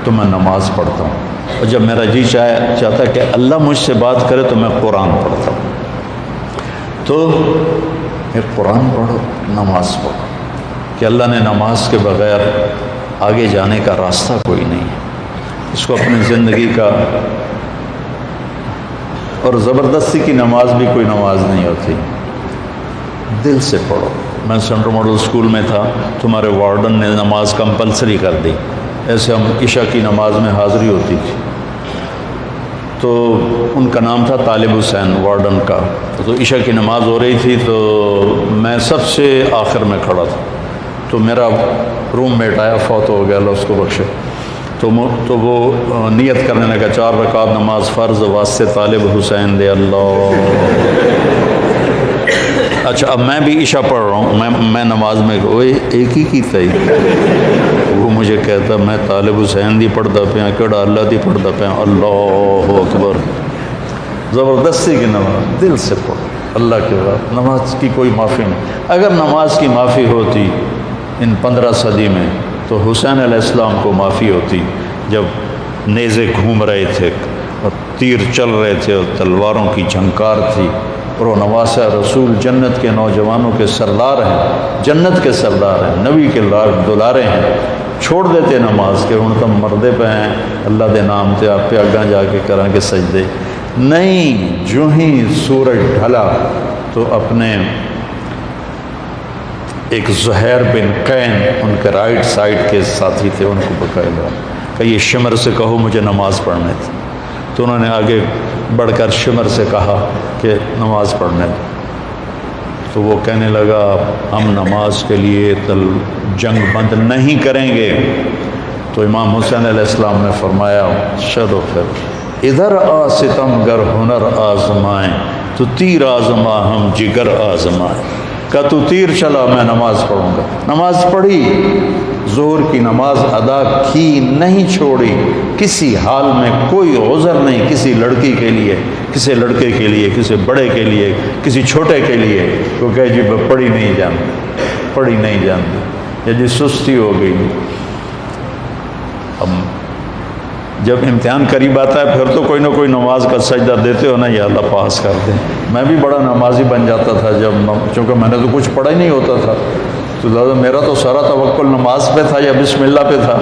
تو میں نماز پڑھتا ہوں، اور جب میرا جی چاہتا ہے کہ اللہ مجھ سے بات کرے تو میں قرآن پڑھتا ہوں۔ تو پھر قرآن پڑھو، نماز پڑھو، کہ اللہ نے نماز کے بغیر آگے جانے کا راستہ کوئی نہیں ہے، اس کو اپنی زندگی کا، اور زبردستی کی نماز بھی کوئی نماز نہیں ہوتی، دل سے پڑھو۔ میں سینٹرل ماڈل اسکول میں تھا، تمہارے وارڈن نے نماز کمپلسری کر دی، ایسے ہم عشاء کی نماز میں حاضری ہوتی تھی، تو ان کا نام تھا طالب حسین وارڈن کا، تو عشاء کی نماز ہو رہی تھی تو میں سب سے آخر میں کھڑا تھا، تو میرا روم میٹ آیا، فوت ہو گیا اللہ اس کو بخشے، تو وہ نیت کرنے لگا 4 رکعت نماز فرض واسطے طالب حسین دے اللہ۔ اچھا اب میں بھی عشاء پڑھ رہا ہوں، میں نماز میں ایک ہی کی تھی، وہ مجھے کہتا میں طالب حسین دی پڑھتا پیا، کہڑا اللہ دی پڑھتا پیا، اللہ اکبر۔ زبردستی کی نماز دل سے پڑھو، اللہ کے بعد نماز کی کوئی معافی نہیں۔ اگر نماز کی معافی ہوتی ان 15 صدی میں تو حسین علیہ السلام کو معافی ہوتی، جب نیزے گھوم رہے تھے اور تیر چل رہے تھے اور تلواروں کی جھنکار تھی، اور وہ نواسہ رسول جنت کے نوجوانوں کے سردار ہیں، جنت کے سردار ہیں، نبی کے دلارے ہیں، چھوڑ دیتے نماز کے ہوں تم مردے پہ ہیں، اللہ دے نام تے آپ پہ اگاں جا کے کریں کے سجدے نہیں۔ جو ہی سورج ڈھلا تو اپنے ایک زہیر بن قین ان کے رائٹ سائڈ کے ساتھی تھے، ان کو بقایا کہ یہ شمر سے کہو مجھے نماز پڑھنے تھی، تو انہوں نے آگے بڑھ کر شمر سے کہا کہ نماز پڑھنے تھی، تو وہ کہنے لگا ہم نماز کے لیے جنگ بند نہیں کریں گے۔ تو امام حسین علیہ السلام نے فرمایا چلو پھر ادھر آ ستم گر ہنر آزمائیں، تو تیر آزما ہم جگر آزمائیں، کہ تو تیر چلا میں نماز پڑھوں گا۔ نماز پڑھی، ظہر کی نماز ادا کی، نہیں چھوڑی، کسی حال میں کوئی عذر نہیں کسی لڑکی کے لیے، کسی لڑکے کے لیے، کسی بڑے کے لیے، کسی چھوٹے کے لیے، وہ کہے جی پڑھی نہیں جانتی، پڑھی نہیں جانتی، یا جی سستی ہو گئی۔ اب جب امتحان قریب آتا ہے پھر تو کوئی نہ کوئی نماز کا سجدہ دیتے ہو نا، یا اللہ پاس کر دے۔ میں بھی بڑا نمازی بن جاتا تھا چونکہ میں نے تو کچھ پڑھا ہی نہیں ہوتا تھا، تو لہٰذا میرا تو سارا توکل نماز پہ تھا یا بسم اللہ پہ تھا۔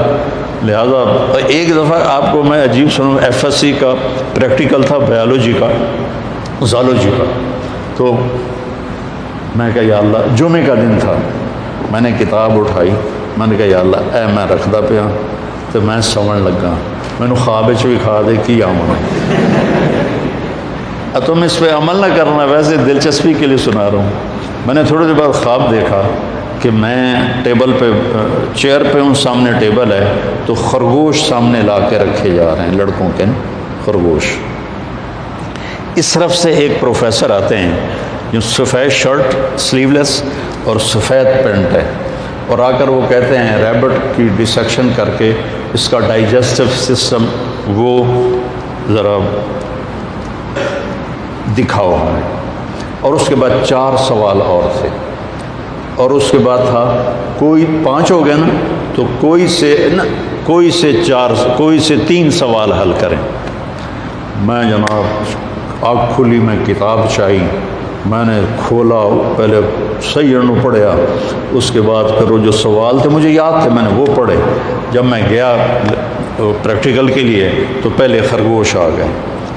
لہٰذا ایک دفعہ آپ کو میں عجیب سنوں، FSC کا پریکٹیکل تھا بایولوجی کا، زالوجی کا، تو میں کہا یا اللہ، جمعے کا دن تھا، میں نے کتاب اٹھائی، میں نے کہا یا اللہ اے میں رکھدا پیا تو میں سمجھ لگا، میں نے خواب بھی کھا دے کی آمن، تم اس پہ عمل نہ کرنا، ویسے دلچسپی کے لیے سنا رہا ہوں۔ میں نے تھوڑی دیر بعد خواب دیکھا کہ میں ٹیبل پہ، چیئر پہ ہوں، سامنے ٹیبل ہے، تو خرگوش سامنے لا کے رکھے جا رہے ہیں، لڑکوں کے خرگوش۔ اس طرف سے ایک پروفیسر آتے ہیں جو سفید شرٹ سلیو لیس اور سفید پینٹ ہے، اور آ کر وہ کہتے ہیں ریبٹ کی ڈسیکشن کر کے اس کا ڈائجسٹو سسٹم وہ ذرا دکھاؤ ہمیں، اور اس کے بعد 4 سوال اور تھے، اور اس کے بعد تھا کوئی 5 ہو گئے نا، تو کوئی سے 3 سوال حل کریں۔ میں جناب آنکھ کھلی، میں کتاب چاہی، میں نے کھولا، پہلے صحیح انو پڑھیا، اس کے بعد پھر وہ جو سوال تھے مجھے یاد تھے، میں نے وہ پڑھے۔ جب میں گیا پریکٹیکل کے لیے تو پہلے خرگوش آ گئے،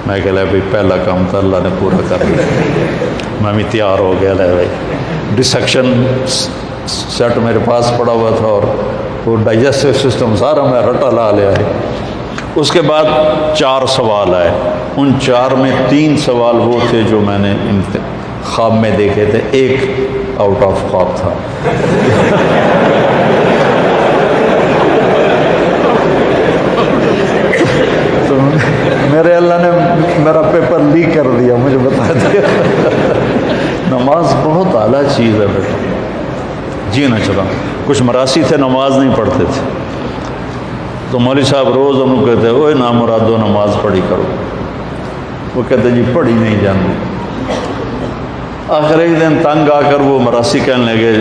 میں کہہ لیا بھائی پہلا کام تو اللہ نے پورا کر لیا، میں بھی تیار ہو گیا، لے بھائی ڈسیکشن سیٹ میرے پاس پڑا ہوا تھا اور وہ ڈائجسٹو سسٹم سارا میں رٹا لا لیا ہے۔ اس کے بعد 4 سوال آئے، ان 4 میں 3 سوال وہ تھے جو میں نے خواب میں دیکھے تھے، ایک آؤٹ آف خواب تھا۔ تو میرے اللہ نے میرا پیپر لیک کر دیا، مجھے بتا دیا۔ نماز بہت اعلیٰ چیز ہے بیٹا، جی نہ چلا۔ کچھ مراسی تھے نماز نہیں پڑھتے تھے، تو مولوی صاحب روز انہوں کہتے ہیں اوے نامرادو نماز پڑھی کرو، وہ کہتے جی پڑھی نہیں جانتی۔ آخر ایک دن تنگ آ کر وہ مراسی کہنے لگے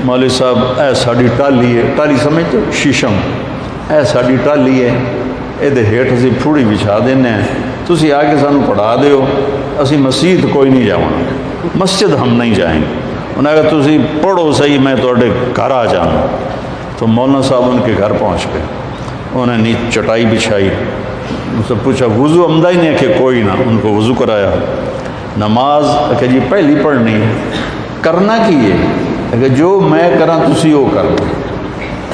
مولوی صاحب اے ساڑی ٹالی ہے، ٹالی سمجھتے شیشم، اے ساڑی ٹالی ہے ਇਹਦੇ ਹੇਠ ਅਸੀਂ ਫੂੜੀ ਵਿਛਾ ਦਿੰਦੇ ਹਾਂ, ਤੁਸੀਂ ਆ ਕੇ ਸਾਨੂੰ ਪੜ੍ਹਾ ਦਿਓ, ਅਸੀਂ ਮਸਜਿਦ ਕੋਈ ਨਹੀਂ ਜਾਵਾਂਗੇ, مسجد ہم نہیں جائیں گے. انہوں نے کہا تسی پڑھو صحیح میں توڑے گھر آ جانا. تو مولانا صاحب ان کے گھر پہنچ گئے. انہوں نے چٹائی بچھائی, ان سے پوچھا وضو عمدہ ہی نہیں ہے کہ کوئی نہ, ان کو وضو کرایا. نماز کہ جی پہلی پڑھنی کرنا کی ہے کہ جو میں کراں تسی وہ کر دو.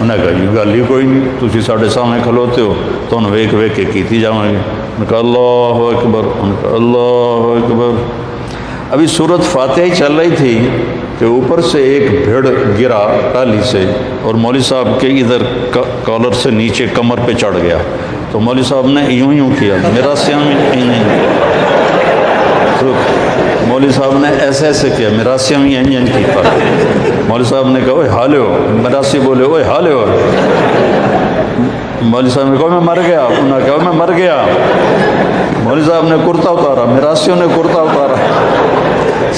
انہیں کہا جی گل ہی کوئی نہیں, تسی ساڑھے سامنے کھلوتے ہو تو انہوں ویک ویک کے کیتی جاؤں گے. انہوں نے کہا اللہ اکبر, انہوں نے کہا اللہ اکبر. ابھی سورت فاتحہ ہی چل رہی تھی کہ اوپر سے ایک بھیڑ گرا ٹالی سے اور مولوی صاحب کے ادھر کالر سے نیچے کمر پہ چڑھ گیا. تو مولوی صاحب نے یوں یوں کیا, میرا سیام تو مولوی صاحب نے ایسے ایسے کیا, میرا سیام این کیا. مولوی صاحب نے کہا اوے حالے ہو, میرا سی بولے اوے حالے ہو. مولوی صاحب نے کہا میں مر گیا. انہوں نے کہا میں مر گیا. مولوی صاحب نے کرتا اتارا, میراسیوں نے کرتا اتارا.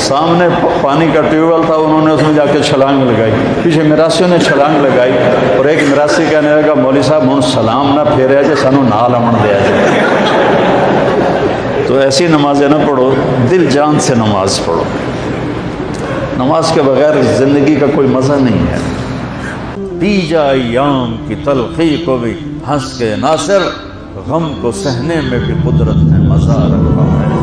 سامنے پانی کا ٹیوب ویل تھا, انہوں نے اس میں جا کے چھلانگ لگائی. پیچھے میراسیوں نے چھلانگ لگائی اور ایک میراسی کہنے لگا مولوی صاحب ہوں سلام نہ پھیرے جے سانو نال امن دیا جائے. تو ایسی نمازیں نہ پڑھو, دل جان سے نماز پڑھو. نماز کے بغیر زندگی کا کوئی مزہ نہیں ہے. دی جا ایام کی تلخی کو بھی ہنس کے ناصر, غم کو سہنے میں بھی قدرت نے مزہ رکھا ہے.